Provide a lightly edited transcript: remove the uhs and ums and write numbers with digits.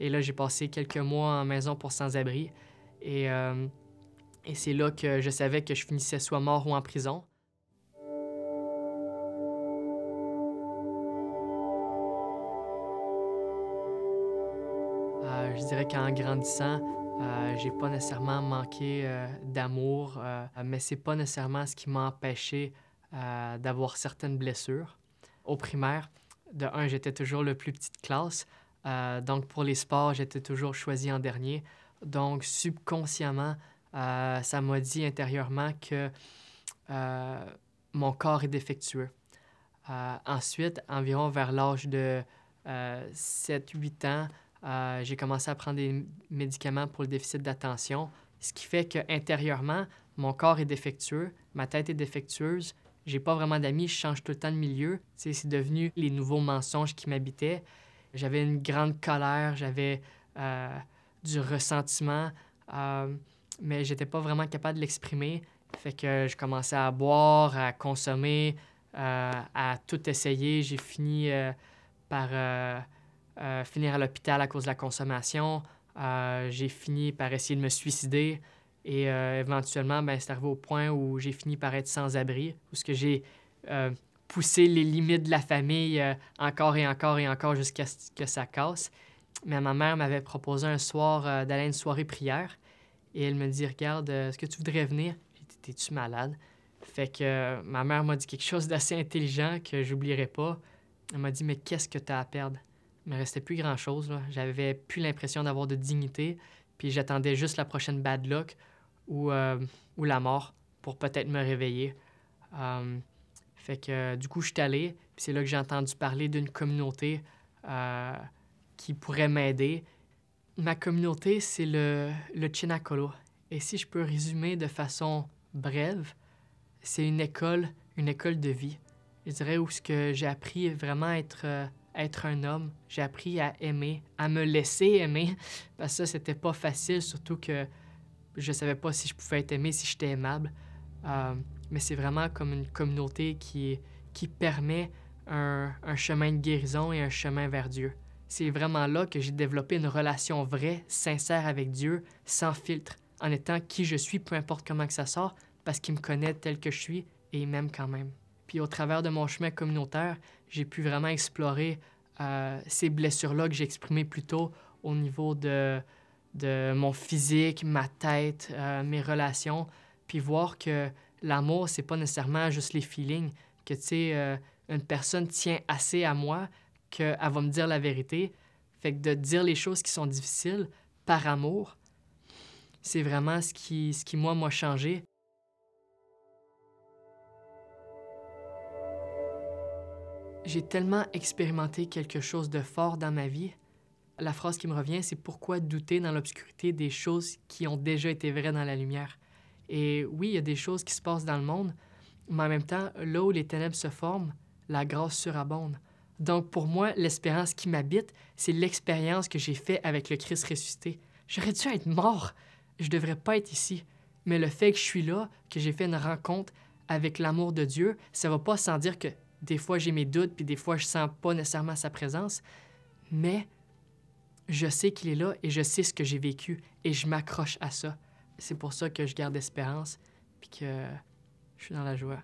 Et là, j'ai passé quelques mois en maison pour sans-abri. Et, euh, et c'est là que je savais que je finissais soit mort ou en prison. Je dirais qu'en grandissant, j'ai pas nécessairement manqué d'amour, mais c'est pas nécessairement ce qui m'a empêché d'avoir certaines blessures. Au primaire, de un, j'étais toujours le plus petit de classe, donc pour les sports, j'étais toujours choisi en dernier. Donc subconsciemment, ça m'a dit intérieurement que euh, mon corps est défectueux. Ensuite, environ vers l'âge de 7-8 ans, j'ai commencé à prendre des médicaments pour le déficit d'attention, ce qui fait qu'intérieurement, mon corps est défectueux, ma tête est défectueuse, j'ai pas vraiment d'amis, je change tout le temps de milieu. C'est devenu les nouveaux mensonges qui m'habitaient. J'avais une grande colère, j'avais du ressentiment, mais j'étais pas vraiment capable de l'exprimer. Fait que je commençais à boire, à consommer, à tout essayer. J'ai fini par finir à l'hôpital à cause de la consommation. J'ai fini par essayer de me suicider. Et éventuellement, ben, c'est arrivé au point où j'ai fini par être sans abri, où ce que j'ai poussé les limites de la famille encore et encore et encore jusqu'à ce que ça casse. Mais ma mère m'avait proposé un soir d'aller à une soirée prière. Et elle me dit, regarde, est-ce que tu voudrais venir? J'ai dit, t'es-tu malade? Fait que ma mère m'a dit quelque chose d'assez intelligent que j'oublierai pas. Elle m'a dit, mais qu'est-ce que t'as à perdre? Il me restait plus grand-chose, là. J'avais plus l'impression d'avoir de dignité, puis j'attendais juste la prochaine bad luck ou la mort pour peut-être me réveiller. Fait que du coup, je suis allé, puis c'est là que j'ai entendu parler d'une communauté qui pourrait m'aider. Ma communauté, c'est le Chinacolo. Et si je peux résumer de façon brève, c'est une école de vie. Je dirais où ce que j'ai appris vraiment à être un homme. J'ai appris à aimer, à me laisser aimer. Parce que ça, c'était pas facile, surtout que je savais pas si je pouvais être aimé, si j'étais aimable. Mais c'est vraiment comme une communauté qui permet un chemin de guérison et un chemin vers Dieu. C'est vraiment là que j'ai développé une relation vraie, sincère avec Dieu, sans filtre, en étant qui je suis, peu importe comment que ça sort, parce qu'il me connaît tel que je suis et il m'aime quand même. Puis au travers de mon chemin communautaire, j'ai pu vraiment explorer ces blessures-là que j'ai exprimées plus tôt au niveau de mon physique, ma tête, mes relations, puis voir que l'amour, c'est pas nécessairement juste les feelings, que, tu sais, une personne tient assez à moi qu'elle va me dire la vérité. Fait que de dire les choses qui sont difficiles par amour, c'est vraiment ce qui moi, m'a changé. J'ai tellement expérimenté quelque chose de fort dans ma vie. La phrase qui me revient, c'est pourquoi douter dans l'obscurité des choses qui ont déjà été vraies dans la lumière. Et oui, il y a des choses qui se passent dans le monde, mais en même temps, là où les ténèbres se forment, la grâce surabonde. Donc pour moi, l'espérance qui m'habite, c'est l'expérience que j'ai faite avec le Christ ressuscité. J'aurais dû être mort. Je devrais pas être ici. Mais le fait que je suis là, que j'ai fait une rencontre avec l'amour de Dieu, ça va pas sans dire que des fois j'ai mes doutes, puis des fois je sens pas nécessairement sa présence, mais je sais qu'il est là et je sais ce que j'ai vécu et je m'accroche à ça. C'est pour ça que je garde espérance puis que je suis dans la joie.